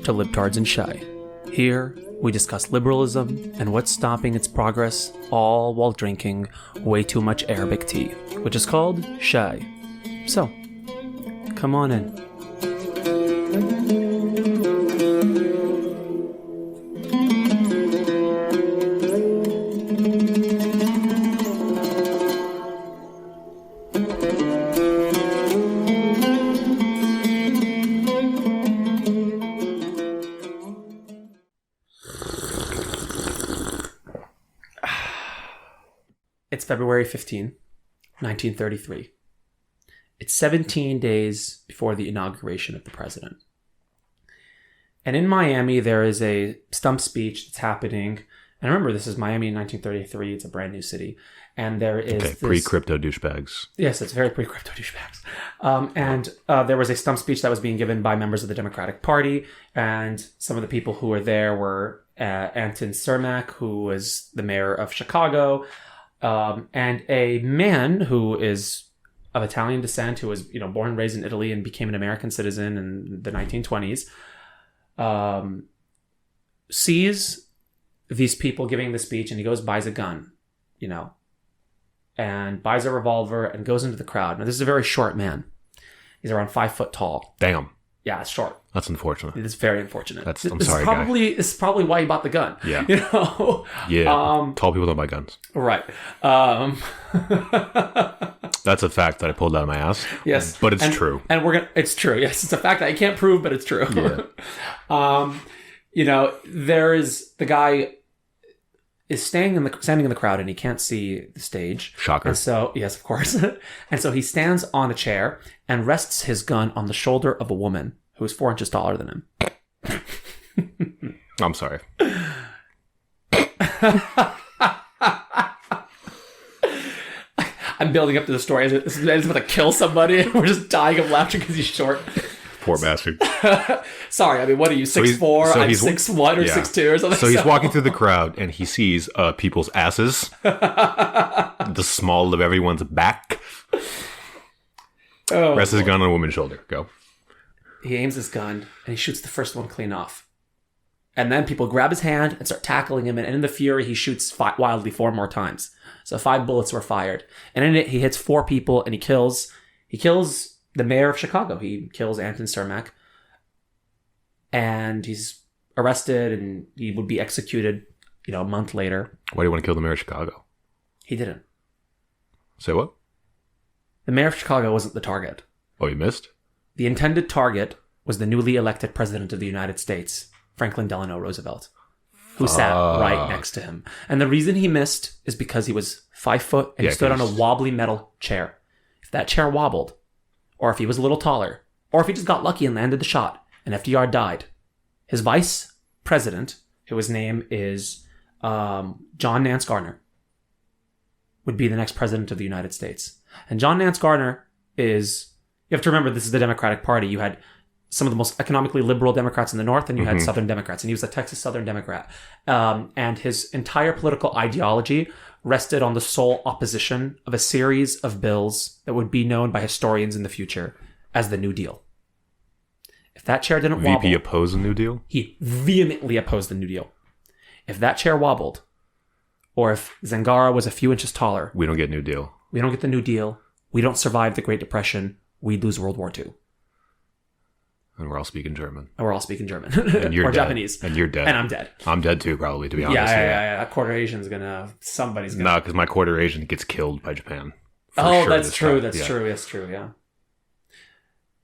to Libtards and Shy. Here, we discuss liberalism and what's stopping its progress, all while drinking way too much Arabic tea, which is called Shy. So, come on in. It's February 15, 1933. It's 17 days before the inauguration of the president. And in Miami, there is a stump speech that's happening. And remember, this is Miami in 1933. It's a brand new city. And there is this... pre-crypto douchebags. Yes, it's very pre-crypto douchebags. There was a stump speech that was being given by members of the Democratic Party. And some of the people who were there were Anton Cermak, who was the mayor of Chicago, and a man who is of Italian descent, who was, born and raised in Italy and became an American citizen in the 1920s, sees these people giving the speech, and he goes, buys a gun, and buys a revolver and goes into the crowd. Now, this is a very short man. He's around 5 foot tall. Damn. Yeah, it's short. That's unfortunate. It's very unfortunate. I'm sorry, guy. It's probably why he bought the gun. Yeah. Yeah. Tall people don't buy guns. Right. That's a fact that I pulled out of my ass. Yes. But it's true. And it's true. Yes, it's a fact that I can't prove, but it's true. Yeah. There is the guy is standing in the crowd and he can't see the stage. Shocker. And so, yes, of course. And so he stands on a chair and rests his gun on the shoulder of a woman who is 4 inches taller than him. I'm sorry. I'm building up to the story. This man's about to kill somebody and we're just dying of laughter because he's short. Poor bastard. Sorry, what are you, 6'4"? I'm 6'1" or 6'2" or something. So he's walking through the crowd and he sees people's asses, the small of everyone's back. Rests his gun on a woman's shoulder. Go. He aims his gun and he shoots the first one clean off. And then people grab his hand and start tackling him. And in the fury, he shoots wildly 4 more times. So 5 bullets were fired. And in it, he hits 4 people and he kills the mayor of Chicago. He kills Anton Cermak. And he's arrested and he would be executed, a month later. Why do you want to kill the mayor of Chicago? He didn't. Say what? The mayor of Chicago wasn't the target. Oh, you missed? The intended target was the newly elected president of the United States, Franklin Delano Roosevelt, who sat right next to him. And the reason he missed is because he was 5 foot and he stood on a wobbly metal chair. If that chair wobbled, or if he was a little taller, or if he just got lucky and landed the shot, and FDR died, his vice president, whose name is John Nance Garner, would be the next president of the United States. And John Nance Garner is, you have to remember, this is the Democratic Party. You had some of the most economically liberal Democrats in the North, and you had Southern Democrats, and he was a Texas Southern Democrat. And his entire political ideology rested on the sole opposition of a series of bills that would be known by historians in the future as the New Deal. If that chair didn't wobble... VP opposed the New Deal? He vehemently opposed the New Deal. If that chair wobbled, or if Zangara was a few inches taller... We don't get New Deal. We don't get the New Deal. We don't survive the Great Depression. We'd lose World War II. And we're all speaking German. And you're or dead. Japanese. And you're dead. And I'm dead. I'm dead too, probably, to be honest. Yeah. Quarter Asian's somebody's gonna... No, because my quarter Asian gets killed by Japan. That's true. That's true, yeah.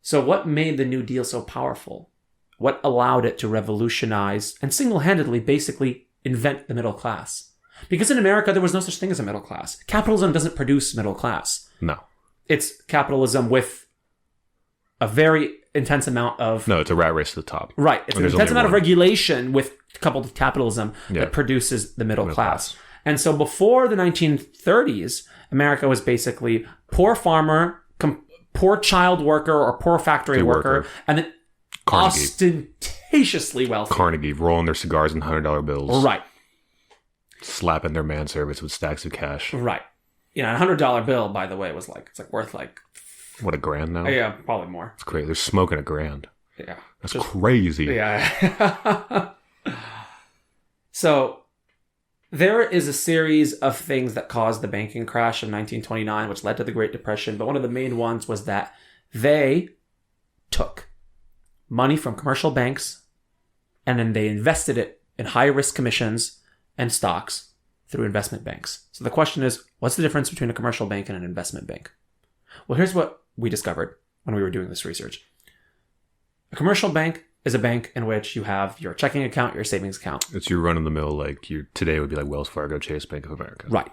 So what made the New Deal so powerful? What allowed it to revolutionize and single-handedly basically invent the middle class? Because in America, there was no such thing as a middle class. Capitalism doesn't produce middle class. No. It's capitalism with a very intense amount of... No, it's a rat race to the top. Right. It's an intense amount of regulation coupled with capitalism that produces the middle class. And so before the 1930s, America was basically poor farmer, poor child worker or poor factory worker, and then Carnegie. Ostentatiously wealthy. Carnegie, rolling their cigars in $100 bills. Right. Slapping their manservants with stacks of cash. Right. A $100 bill, by the way, was worth What, $1,000 now? Yeah, probably more. It's crazy. They're smoking $1,000. Yeah. That's crazy. Yeah. So there is a series of things that caused the banking crash of 1929, which led to the Great Depression. But one of the main ones was that they took money from commercial banks and then they invested it in high-risk commissions and stocks through investment banks. So the question is, what's the difference between a commercial bank and an investment bank? Well, here's what we discovered when we were doing this research. A commercial bank is a bank in which you have your checking account, your savings account. It's your run-of-the-mill, like today would be like Wells Fargo, Chase, Bank of America. Right.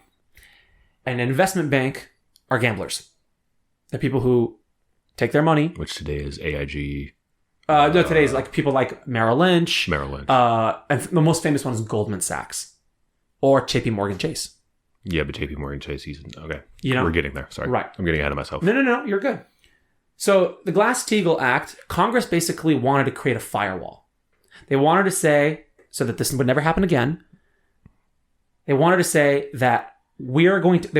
And an investment bank are gamblers. They're people who take their money. Which today is AIG. No, today is like people like Merrill Lynch. And the most famous one is Goldman Sachs or JP Morgan Chase. Yeah, but JP Morgan Chase, okay. You know, we're getting there. Sorry. Right. I'm getting ahead of myself. No, you're good. So the Glass-Steagall Act, Congress basically wanted to create a firewall. They wanted to say, so that this would never happen again, they wanted to say that they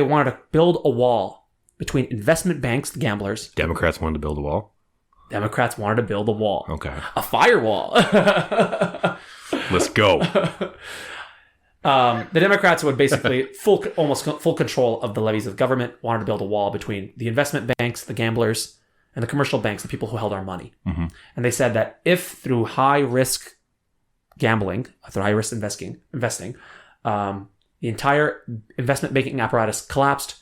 wanted to build a wall between investment banks, the gamblers. Democrats wanted to build a wall? Democrats wanted to build a wall. Okay. A firewall. Let's go. The Democrats would basically almost full control of the levies of government, wanted to build a wall between the investment banks, the gamblers, and the commercial banks, the people who held our money. Mm-hmm. And they said that if through high-risk gambling, through high-risk investing, the entire investment banking apparatus collapsed,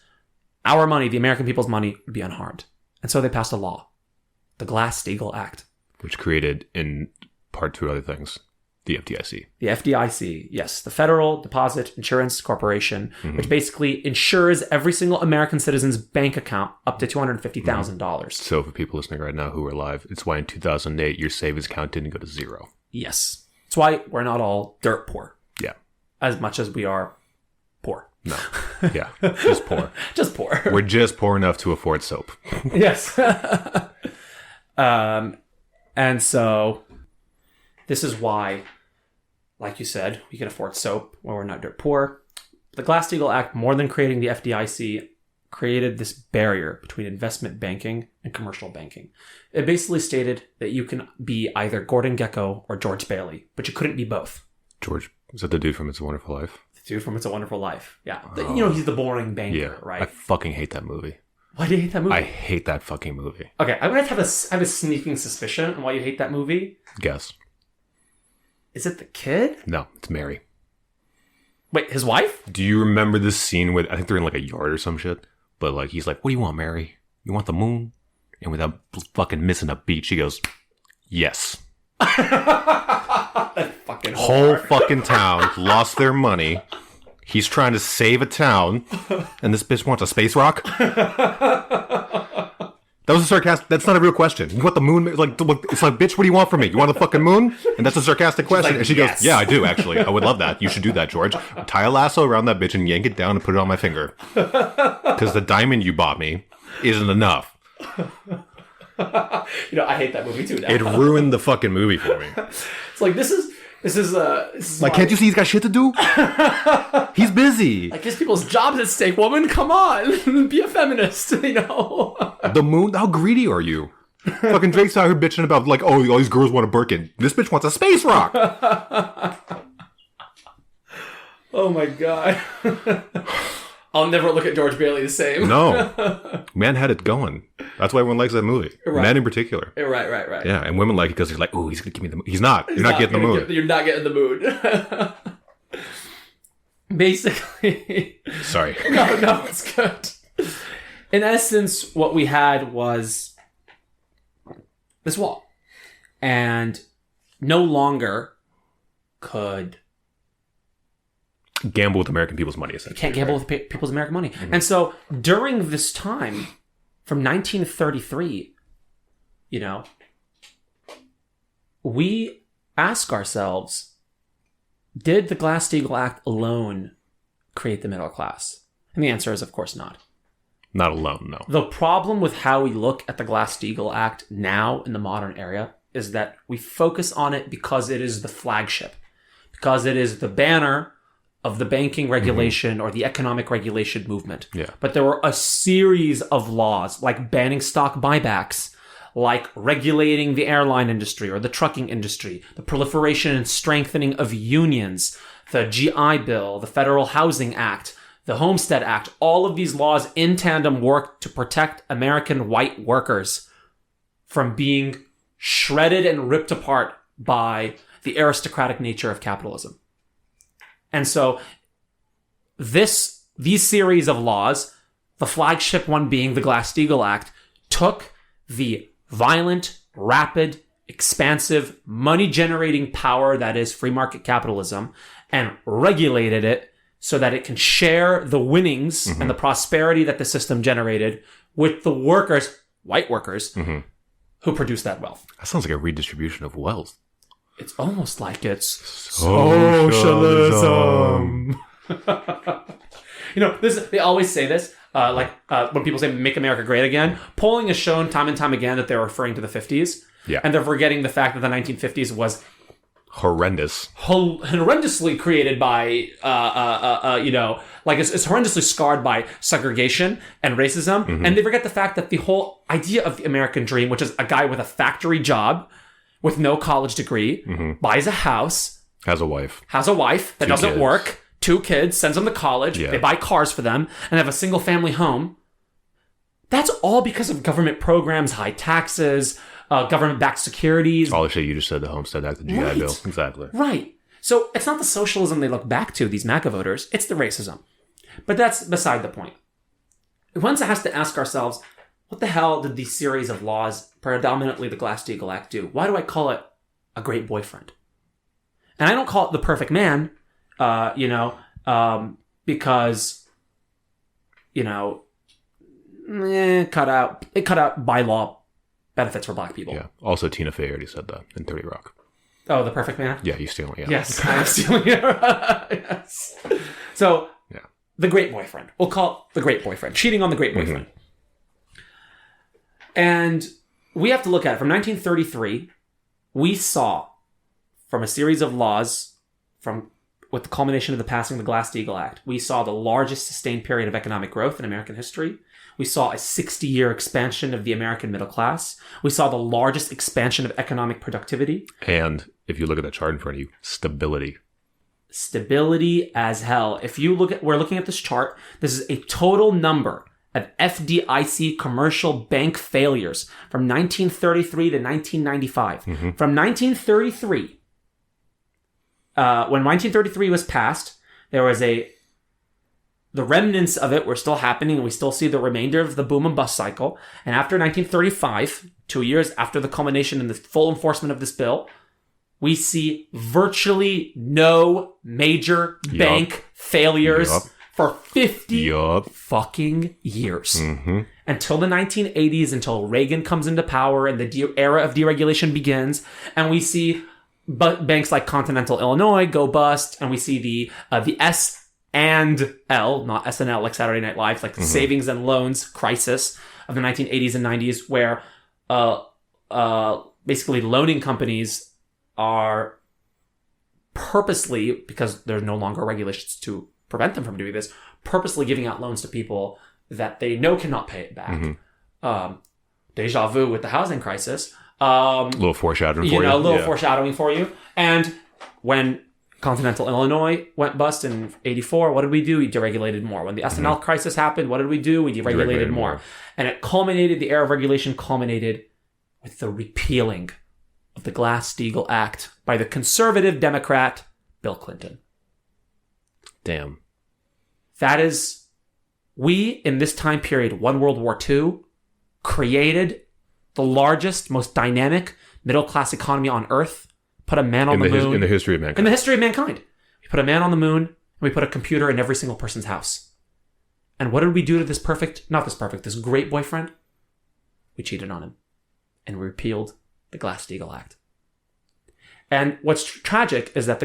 our money, the American people's money, would be unharmed. And so they passed a law, the Glass-Steagall Act. Which created, in part, two other things. The FDIC. The FDIC, yes. The Federal Deposit Insurance Corporation, which basically insures every single American citizen's bank account up to $250,000. So for people listening right now who are alive, it's why in 2008 your savings account didn't go to zero. Yes. That's why we're not all dirt poor. Yeah. As much as we are poor. No. Yeah. Just poor. Just poor. We're just poor enough to afford soap. Yes. And so this is why, like you said, we can afford soap when we're not dirt poor. The Glass-Steagall Act, more than creating the FDIC, created this barrier between investment banking and commercial banking. It basically stated that you can be either Gordon Gekko or George Bailey, but you couldn't be both. George, is that the dude from It's a Wonderful Life? The dude from It's a Wonderful Life. Yeah. You know, he's the boring banker, right? I fucking hate that movie. Why do you hate that movie? I hate that fucking movie. Okay, I'm going to have a sneaking suspicion on why you hate that movie. Guess. Is it the kid? No, it's Mary. Wait, his wife? Do you remember this scene with, I think they're in like a yard or some shit, but like he's like, what do you want, Mary? You want the moon? And without fucking missing a beat, she goes, yes. That fucking whole fucking town lost their money. He's trying to save a town, and this bitch wants a space rock? That was a sarcastic. That's not a real question. You want the moon? It's like, bitch, what do you want from me? You want the fucking moon? And that's a sarcastic question. Like, and she yes. goes, yeah, I do, actually. I would love that. You should do that, George. Tie a lasso around that bitch and yank it down and put it on my finger. Because the diamond you bought me isn't enough. You know, I hate that movie too now. It ruined the fucking movie for me. It's like, this is like, can't you see he's got shit to do? He's busy. Like, there's people's jobs at stake, woman. Come on. Be a feminist, you know? The moon? How greedy are you? Fucking Drake's out here bitching about, like, oh, all these girls want a Birkin. This bitch wants a space rock. Oh, my God. I'll never look at George Bailey the same. No. Man had it going. That's why everyone likes that movie. Right. Men in particular. Right. Yeah, and women like it because he's like, oh, he's going to give me the moon. He's not. You're not getting the moon. You're not getting the moon. Basically. Sorry. No, it's good. In essence, what we had was this wall. And no longer could... gamble with American people's money, essentially. You can't gamble with people's American money. Mm-hmm. And so during this time, from 1933, you know, we ask ourselves, did the Glass-Steagall Act alone create the middle class? And the answer is, of course, not. Not alone, no. The problem with how we look at the Glass-Steagall Act now in the modern era is that we focus on it because it is the flagship, because it is the banner of the banking regulation or the economic regulation movement. Yeah. But there were a series of laws like banning stock buybacks, like regulating the airline industry or the trucking industry, the proliferation and strengthening of unions, the GI Bill, the Federal Housing Act, the Homestead Act, all of these laws in tandem work to protect American white workers from being shredded and ripped apart by the aristocratic nature of capitalism. And so these series of laws, the flagship one being the Glass-Steagall Act, took the violent, rapid, expansive, money-generating power that is free market capitalism and regulated it so that it can share the winnings and the prosperity that the system generated with the workers, white workers, who produce that wealth. That sounds like a redistribution of wealth. It's almost like it's socialism. They always say this, when people say "Make America Great Again." Polling has shown time and time again that they're referring to the 50s. Yeah. And they're forgetting the fact that the 1950s was horrendously created by, it's horrendously scarred by segregation and racism. And they forget the fact that the whole idea of the American dream, which is a guy with a factory job with no college degree, buys a house, has a wife that doesn't work, 2 kids, sends them to college, they buy cars for them, and have a single family home. That's all because of government programs, high taxes, government-backed securities. All the shit you just said, the Homestead Act, the GI Bill. Exactly. Right. So it's not the socialism they look back to, these MAGA voters, it's the racism. But that's beside the point. One has to ask ourselves, what the hell did these series of laws, predominantly the Glass-Steagall Act, do? Why do I call it a great boyfriend? And I don't call it the perfect man, because, it cut out bylaw benefits for black people. Yeah. Also, Tina Fey already said that in 30 Rock. Oh, the perfect man? Yeah, he's stealing it. Yes, I'm stealing it. Yes. So, the great boyfriend. We'll call it the great boyfriend. Cheating on the great boyfriend. And we have to look at it. From 1933, we saw, from a series of laws, with the culmination of the passing of the Glass-Steagall Act, we saw the largest sustained period of economic growth in American history. We saw a 60-year expansion of the American middle class. We saw the largest expansion of economic productivity. And if you look at that chart in front of you, stability. Stability as hell. We're looking at this chart. This is a total number of FDIC commercial bank failures from 1933 to 1995. From 1933, when 1933 was passed, there was the remnants of it were still happening, and we still see the remainder of the boom and bust cycle. And after 1935, 2 years after the culmination and the full enforcement of this bill, we see virtually no major bank failures for 50 fucking years. Until the 1980s, until Reagan comes into power and the era of deregulation begins, and we see banks like Continental Illinois go bust, and we see the S and L, not SNL like Saturday Night Live, like the savings and loans crisis of the 1980s and 90s, where basically loaning companies are purposely, because there's no longer regulations to prevent them from doing this, purposely giving out loans to people that they know cannot pay it back. Deja vu with the housing crisis. A little foreshadowing for you. A little foreshadowing for you. And when Continental Illinois went bust in 84, what did we do? We deregulated more. When the SNL crisis happened, what did we do? We deregulated more. And the era of regulation culminated with the repealing of the Glass-Steagall Act by the conservative Democrat Bill Clinton. Damn. That is, we, in this time period, won World War II, created the largest, most dynamic middle-class economy on Earth, put a man on the moon. In the history of mankind. In the history of mankind. We put a man on the moon, and we put a computer in every single person's house. And what did we do to this great boyfriend? We cheated on him. And we repealed the Glass-Steagall Act. And what's tragic is that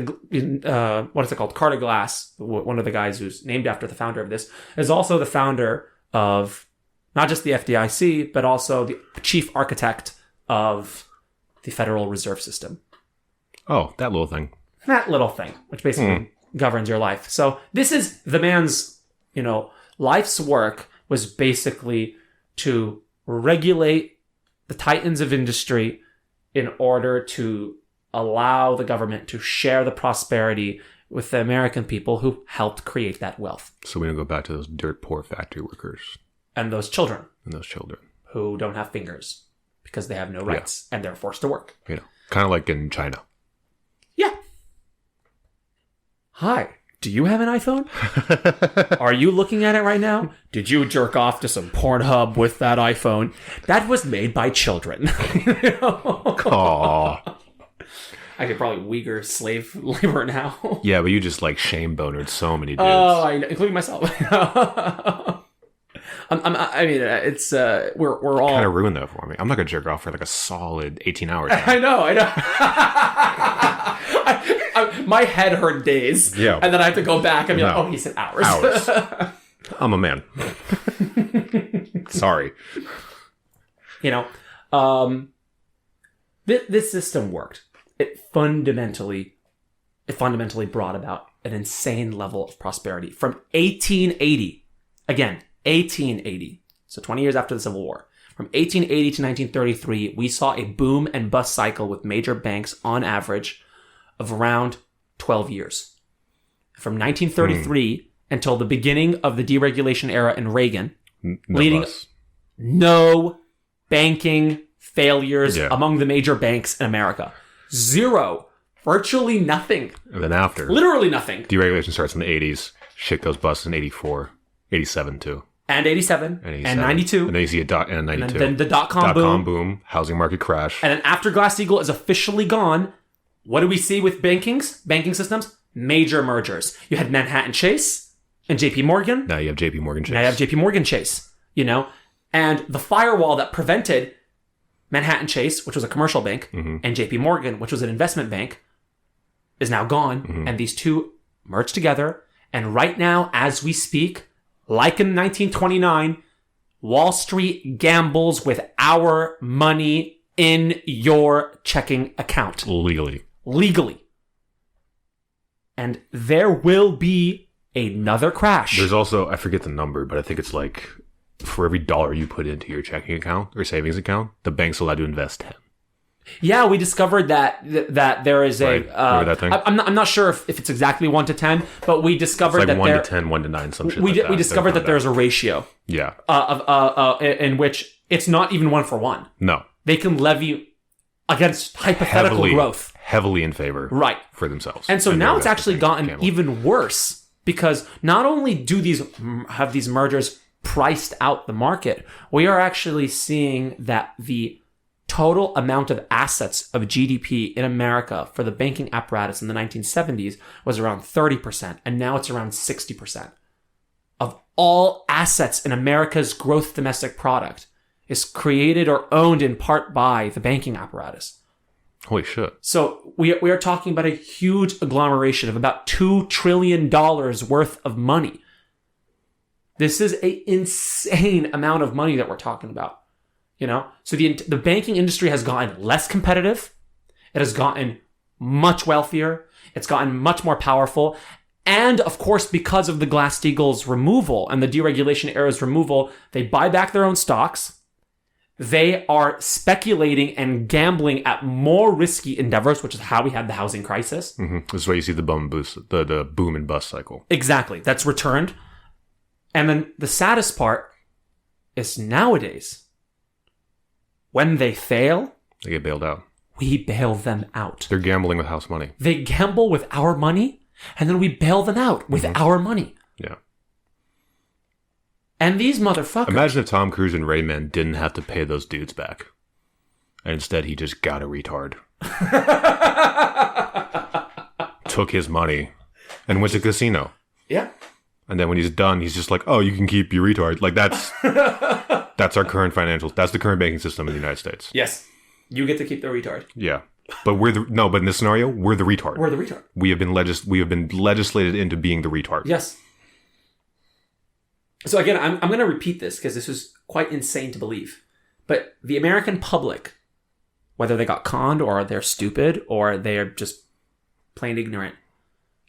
Carter Glass, one of the guys who's named after the founder of this, is also the founder of not just the FDIC, but also the chief architect of the Federal Reserve System. Oh, that little thing. That little thing, which basically governs your life. So this is the man's, life's work was basically to regulate the titans of industry in order to allow the government to share the prosperity with the American people who helped create that wealth. So we don't go back to those dirt poor factory workers. And those children. Who don't have fingers because they have no rights and they're forced to work. Kind of like in China. Yeah. Hi. Do you have an iPhone? Are you looking at it right now? Did you jerk off to some Pornhub with that iPhone? That was made by children. Aww. I could probably Uyghur slave labor now. Yeah, but you just like shame bonered so many dudes. Oh, I know, including myself. I mean, it's we're all kind of ruined that for me. I'm not gonna jerk off for like a solid 18 hours. Now. I know. My head hurt days. Yeah. And then I have to go back and be like, oh, he said hours. I'm a man. Sorry. This system worked. It fundamentally brought about an insane level of prosperity from 1880. Again, 1880. So 20 years after the Civil War. From 1880 to 1933, we saw a boom and bust cycle with major banks on average of around 12 years. From 1933 until the beginning of the deregulation era in Reagan, no banking failures among the major banks in America. Zero. Virtually nothing. And then after. Literally nothing. Deregulation starts in the 80s. Shit goes bust in 84. 87 too. And 87. And 92. And then you see and 92. And then the dot-com boom. Housing market crash. And then after Glass-Steagall is officially gone, what do we see with banking systems? Major mergers. You had Manhattan Chase and JP Morgan. Now you have JP Morgan Chase. And the firewall that prevented Manhattan Chase, which was a commercial bank, and JP Morgan, which was an investment bank, is now gone. And these two merged together. And right now, as we speak, like in 1929, Wall Street gambles with our money in your checking account. Legally. And there will be another crash. There's also, I forget the number, but I think it's like for every dollar you put into your checking account or savings account, the bank's allowed to invest 10. Yeah, we discovered that there is a. Remember that thing? I'm not sure if it's exactly 1 to 10, but we discovered it's like that 1 to 10, 1 to 9, some shit. We discovered that there's a ratio. Yeah. In which it's not even 1 for 1. No. They can levy against hypothetical growth. Heavily in favor. Right. For themselves. And so now it's actually gotten even worse because not only do have these mergers priced out the market, we are actually seeing that the total amount of assets of GDP in America for the banking apparatus in the 1970s was around 30%, and now it's around 60%. Of all assets in America's gross domestic product is created or owned in part by the banking apparatus. Holy shit. So we are talking about a huge agglomeration of about $2 trillion worth of money. This is an insane amount of money that we're talking about. So the banking industry has gotten less competitive. It has gotten much wealthier. It's gotten much more powerful. And of course, because of the Glass-Steagall's removal and the deregulation era's removal, they buy back their own stocks. They are speculating and gambling at more risky endeavors, which is how we had the housing crisis. This is why you see the boom and bust cycle. Exactly. That's returned. And then the saddest part is nowadays, when they fail, they get bailed out. We bail them out. They're gambling with house money. They gamble with our money, and then we bail them out with our money. Yeah. And these motherfuckers... Imagine if Tom Cruise and Rayman didn't have to pay those dudes back. And instead he just got a retard. Took his money and went to casino. Yeah. And then when he's done, he's just like, oh, you can keep your retard. Like, that's our current that's the current banking system in the United States. Yes. You get to keep the retard. Yeah. But but in this scenario, we're the retard. We're the retard. We have been legislated into being the retard. Yes. So again, I'm going to repeat this because this is quite insane to believe. But the American public, whether they got conned or they're stupid or they're just plain ignorant,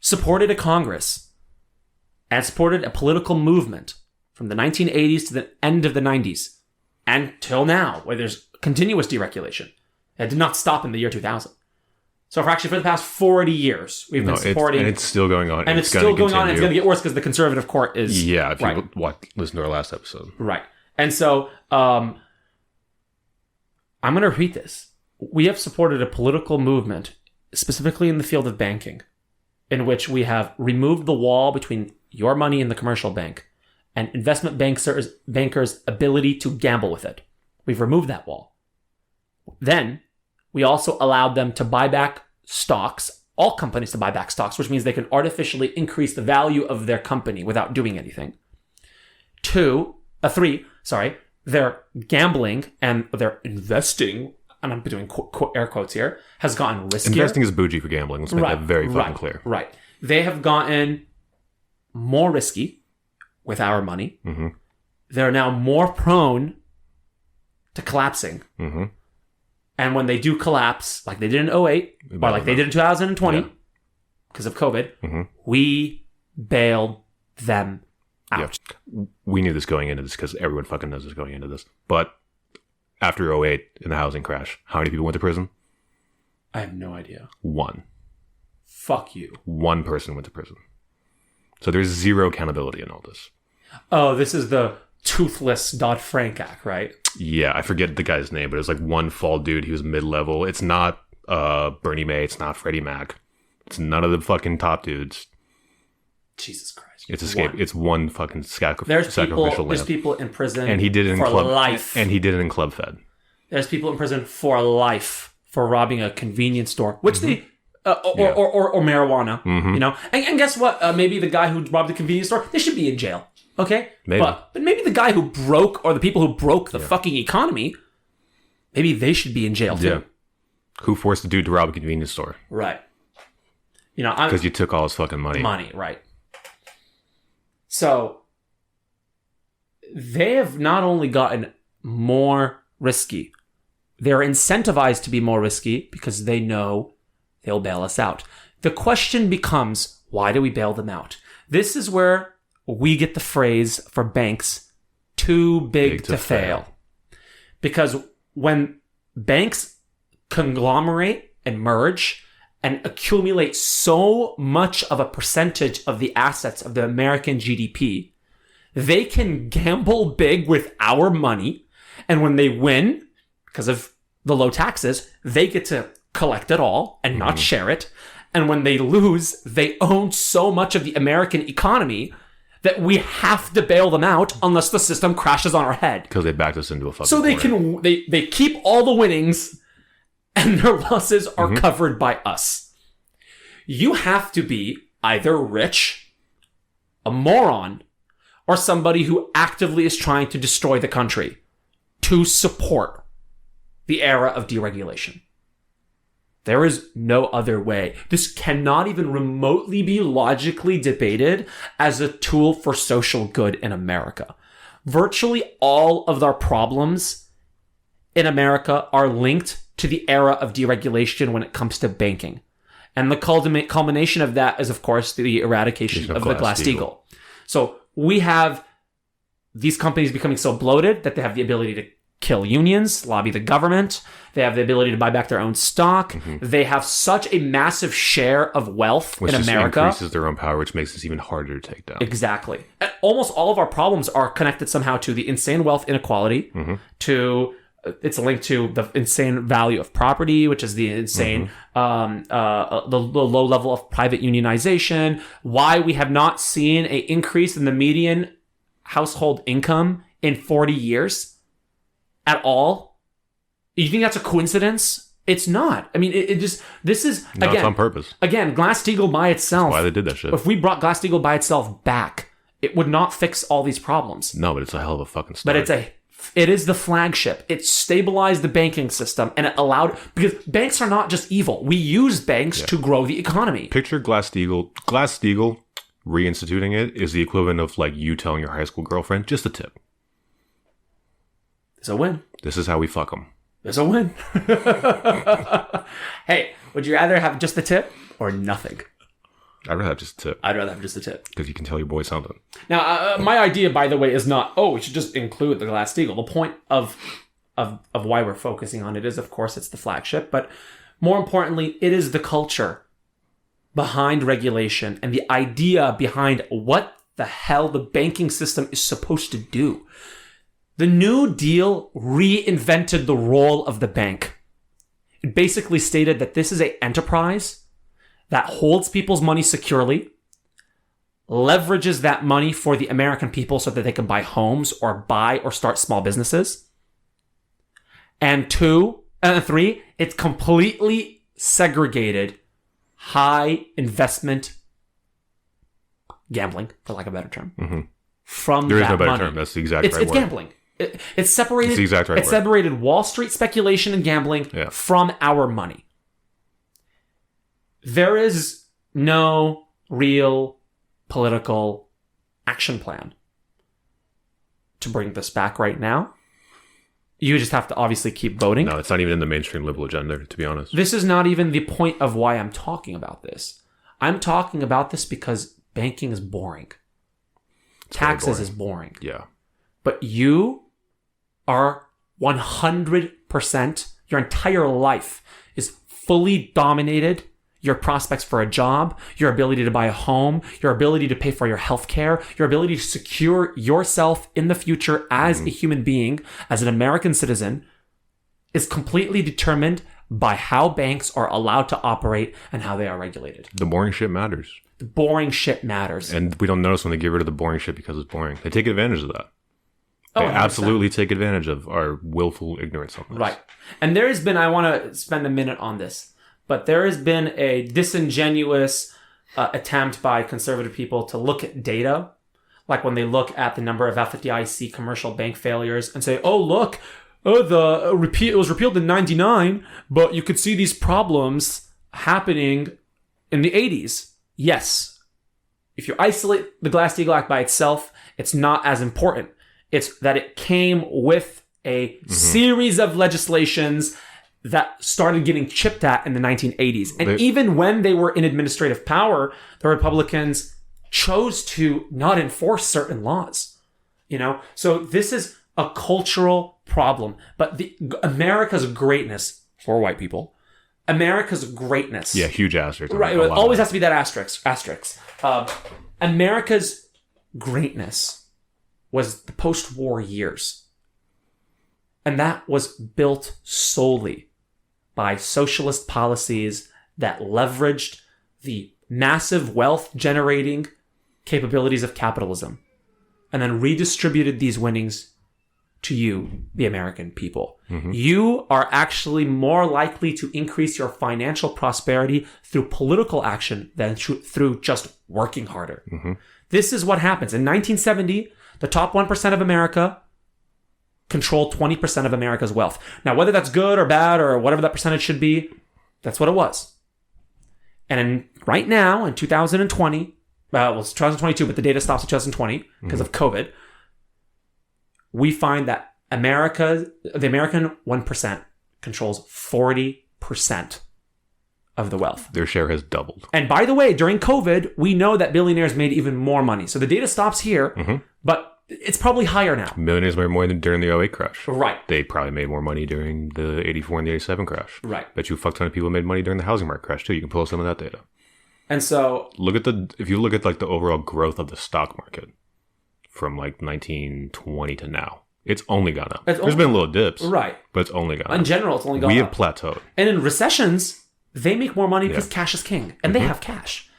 supported a Congress and supported a political movement from the 1980s to the end of the 90s and till now, where there's continuous deregulation. It did not stop in the year 2000. So for the past 40 years, we've been supporting... And it's still going on. And it's still going on, and it's going to get worse because the conservative court is... Yeah, if you listen to our last episode. Right. And so, I'm going to repeat this. We have supported a political movement, specifically in the field of banking, in which we have removed the wall between your money and the commercial bank and investment bankers' ability to gamble with it. We've removed that wall. Then, we also allowed them to buy back stocks, all companies to buy back stocks, which means they can artificially increase the value of their company without doing anything. 3, their gambling and their investing, and I'm doing air quotes here, has gotten riskier. Investing is bougie for gambling. Let's make that very fucking clear. Right. They have gotten more risky with our money. Mm-hmm. They're now more prone to collapsing. Mm-hmm. And when they do collapse, like they did in 2008, or like they did in 2020, because of COVID, we bailed them out. Yeah. We knew this going into this because everyone fucking knows this going into this. But after 2008 in the housing crash, how many people went to prison? I have no idea. 1. Fuck you. 1 person went to prison. So there's zero accountability in all this. Oh, this is the toothless Dodd-Frank Act, right? Yeah, I forget the guy's name, but it was like one fall dude. He was mid-level. It's not Bernie Mae. It's not Freddie Mac. It's none of the fucking top dudes. Jesus Christ. It's escape. It's one fucking sacrificial There's people in prison and he did it in for Club life. And he did it in Club Fed. There's people in prison for life for robbing a convenience store, which they... or marijuana, you know? And guess what? Maybe the guy who robbed the convenience store, they should be in jail. Okay? Maybe. But maybe the guy who broke, or the people who broke the fucking economy, maybe they should be in jail too. Yeah. Who forced the dude to rob a convenience store? Right. You know, because you took all his fucking money. Right. So, they have not only gotten more risky, they're incentivized to be more risky because they know they'll bail us out. The question becomes, why do we bail them out? This is where we get the phrase for banks, too big to fail. Because when banks conglomerate and merge and accumulate so much of a percentage of the assets of the American GDP, they can gamble big with our money. And when they win, because of the low taxes, they get to collect it all and not share it. And when they lose, they own so much of the American economy that we have to bail them out unless the system crashes on our head. Because they backed us into a fucking So they keep all the winnings and their losses are covered by us. You have to be either rich, a moron, or somebody who actively is trying to destroy the country to support the era of deregulation. There is no other way. This cannot even remotely be logically debated as a tool for social good in America. Virtually all of our problems in America are linked to the era of deregulation when it comes to banking. And the culmination of that is, of course, the eradication of the Glass-Steagall. So we have these companies becoming so bloated that they have the ability to kill unions, lobby the government. They have the ability to buy back their own stock. They have such a massive share of wealth in America. Which increases their own power, which makes this even harder to take down. Exactly. And almost all of our problems are connected somehow to the insane wealth inequality, to it's linked to the insane value of property, which is the insane, the low level of private unionization, why we have not seen an increase in the median household income in 40 years at all. You think that's a coincidence? It's not. I mean, this is, no, again, it's on purpose. Again, Glass-Steagall by itself. That's why they did that shit. If we brought Glass-Steagall by itself back, it would not fix all these problems. No, but it's a hell of a fucking start. But it is the flagship. It stabilized the banking system and it allowed, because banks are not just evil. We use banks to grow the economy. Picture Glass-Steagall reinstituting it is the equivalent of like you telling your high school girlfriend, just a tip. It's a win. This is how we fuck them. It's a win. Hey, would you rather have just the tip or nothing? I'd rather have just a tip. I'd rather have just a tip. Because you can tell your boy something. Now, my idea, by the way, is not, we should just include the Glass-Steagall. The point of of why we're focusing on it is, of course, it's the flagship, but more importantly, it is the culture behind regulation and the idea behind what the hell the banking system is supposed to do. The New Deal reinvented the role of the bank. It basically stated that this is an enterprise that holds people's money securely, leverages that money for the American people so that they can buy homes or buy or start small businesses. And three, it's completely segregated high investment gambling, for lack of a better term, from There is that no better money. term. That's the exact right It's word. gambling. It's separated. It's the exact right It's word. separated Wall Street speculation and gambling from our money. There is no real political action plan to bring this back right now. You just have to obviously keep voting. No, it's not even in the mainstream liberal agenda, to be honest. This is not even the point of why I'm talking about this. I'm talking about this because banking is boring. Taxes is boring. Yeah. But you are 100%, your entire life is fully dominated. Your prospects for a job, your ability to buy a home, your ability to pay for your health care, your ability to secure yourself in the future as a human being, as an American citizen, is completely determined by how banks are allowed to operate and how they are regulated. The boring shit matters. The boring shit matters. And we don't notice when they get rid of the boring shit because it's boring. They take advantage of that. They 100%. absolutely take advantage of our willful ignorance on this. Right. And there has been, I want to spend a minute on this, but there has been a disingenuous attempt by conservative people to look at data, like when they look at the number of FDIC commercial bank failures and say, oh, look, it was repealed in 99, but you could see these problems happening in the 80s. Yes. If you isolate the Glass-Steagall Act by itself, it's not as important. It's that it came with a series of legislations that started getting chipped at in the 1980s. And even when they were in administrative power, the Republicans chose to not enforce certain laws. You know, so this is a cultural problem. But America's greatness for white people, America's greatness. Yeah, huge asterisk. Right. It always has to be that asterisk. America's greatness was the post-war years. And that was built solely by socialist policies that leveraged the massive wealth-generating capabilities of capitalism and then redistributed these winnings to you, the American people. You are actually more likely to increase your financial prosperity through political action than through just working harder. This is what happens. In 1970, the top 1% of America controlled 20% of America's wealth. Now, whether that's good or bad or whatever that percentage should be, that's what it was. And right now, in 2020, well, it's 2022, but the data stops at 2020 because of COVID, we find that the American 1% controls 40% of the wealth. Their share has doubled. And by the way, during COVID, we know that billionaires made even more money. So the data stops here, but it's probably higher now. Millionaires made more than during the 08 crash. Right. They probably made more money during the 84 and the 87 crash. Right. Bet you a fuck ton of people made money during the housing market crash too. You can pull some of that data. And so if you look at like the overall growth of the stock market from like 1920 to now, it's only gone up. There's been little dips. Right. But it's only gone up. In general, it's only gone up. We have plateaued. And in recessions, they make more money because cash is king. And they have cash.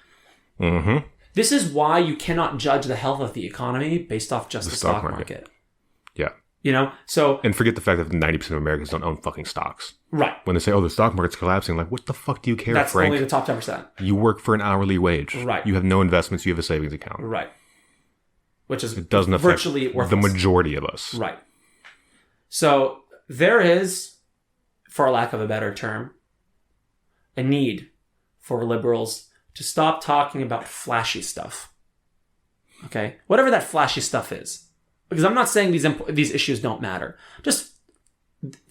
This is why you cannot judge the health of the economy based off just the stock market. Yeah. You know, so... And forget the fact that 90% of Americans don't own fucking stocks. Right. When they say, oh, the stock market's collapsing, like, what the fuck do you care, That's Frank? only the top 10%. You work for an hourly wage. Right. You have no investments. You have a savings account. Right. Which is It doesn't affect virtually worthless. the majority of us. Right. So there is, for lack of a better term, a need for liberals to stop talking about flashy stuff. Okay? Whatever that flashy stuff is. Because I'm not saying these issues don't matter. Just,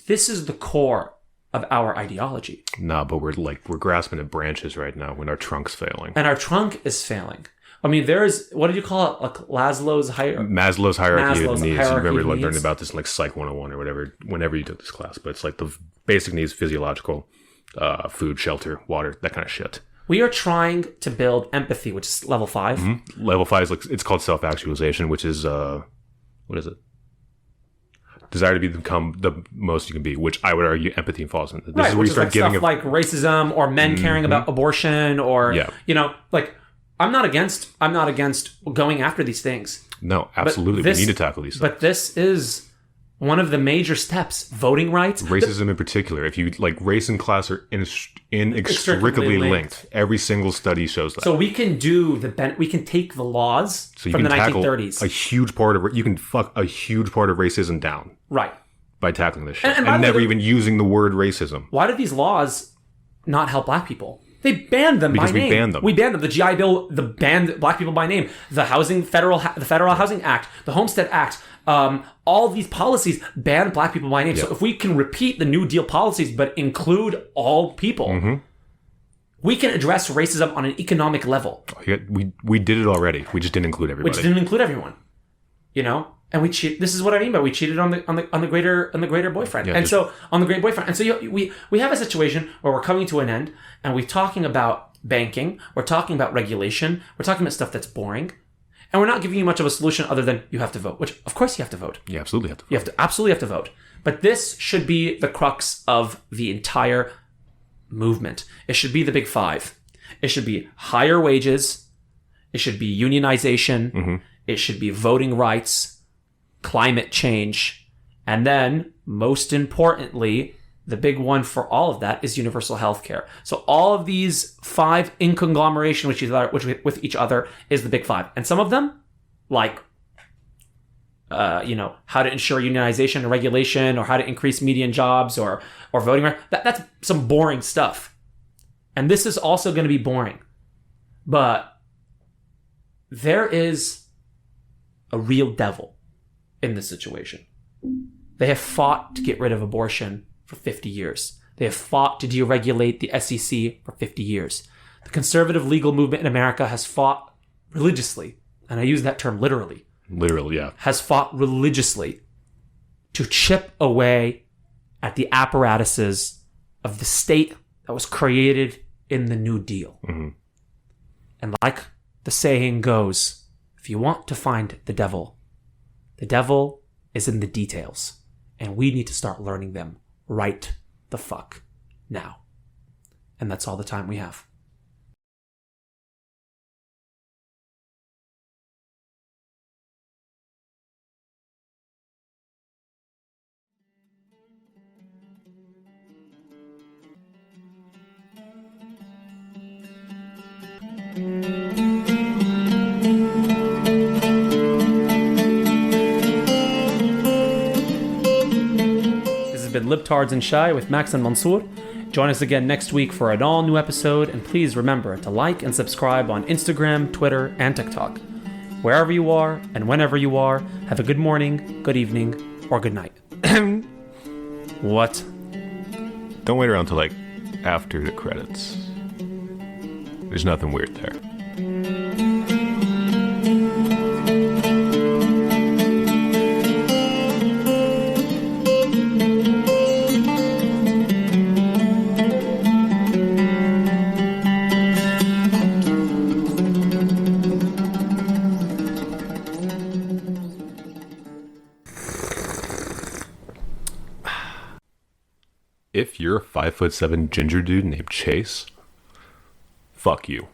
this is the core of our ideology. No, but we're grasping at branches right now when our trunk's failing. And our trunk is failing. I mean, there's, what did you call it? Like Maslow's hierarchy of needs. You remember like learning about this in like Psych 101 or whatever, whenever you took this class. But it's like the basic needs, physiological, food, shelter, water, that kind of shit. We are trying to build empathy, which is level 5. Mm-hmm. Level 5 is like, it's called self-actualization, which is, what is it? Desire to become the most you can be, which I would argue empathy falls in. This is where you start giving stuff like racism or men caring about abortion or, you know, like, I'm not against going after these things. No, absolutely. We need to tackle these things. But this is one of the major steps. Voting rights. Racism in particular. If you like, race and class are inextricably linked. Every single study shows that. So we can we can take the laws from the 1930s. A huge part of you can fuck a huge part of racism down. Right. By tackling this shit. And never even using the word racism. Why do these laws not help black people? They banned them because by name. We banned them. We banned them. The GI Bill banned black people by name. The Federal Housing Act, the Homestead Act, all these policies ban black people by name. Yep. So if we can repeat the New Deal policies but include all people, we can address racism on an economic level. We did it already. We just didn't include everybody. We just didn't include everyone. You know? And we cheat. This is what I mean by we cheated on the greater boyfriend. Yeah, so on the great boyfriend. And so we have a situation where we're coming to an end, and we're talking about banking, we're talking about regulation, we're talking about stuff that's boring, and we're not giving you much of a solution other than you have to vote. Which of course you have to vote. You absolutely have to vote. You absolutely have to vote. But this should be the crux of the entire movement. It should be the big 5. It should be higher wages. It should be unionization. It should be voting rights. Climate change, and then most importantly, the big one for all of that is universal health care. So all of these 5 in conglomeration with each other is the big 5, and some of them, like how to ensure unionization and regulation, or how to increase median jobs, or voting rights. That's some boring stuff, and this is also going to be boring, but there is a real devil in this situation. They have fought to get rid of abortion for 50 years. They have fought to deregulate the SEC for 50 years. The conservative legal movement in America has fought religiously, and I use that term literally. Literally, yeah. Has fought religiously to chip away at the apparatuses of the state that was created in the New Deal. And like the saying goes, if you want to find the devil is in the details, and we need to start learning them right the fuck now. And that's all the time we have. Been Libtards and Shy with Max and Monsoor. Join us again next week for an all new episode, and please remember to like and subscribe on Instagram, Twitter, and TikTok. Wherever you are and whenever you are, have a good morning, good evening, or good night. What? Don't wait around till like after the credits. There's nothing weird there. If you're a 5'7" ginger dude named Chase, fuck you.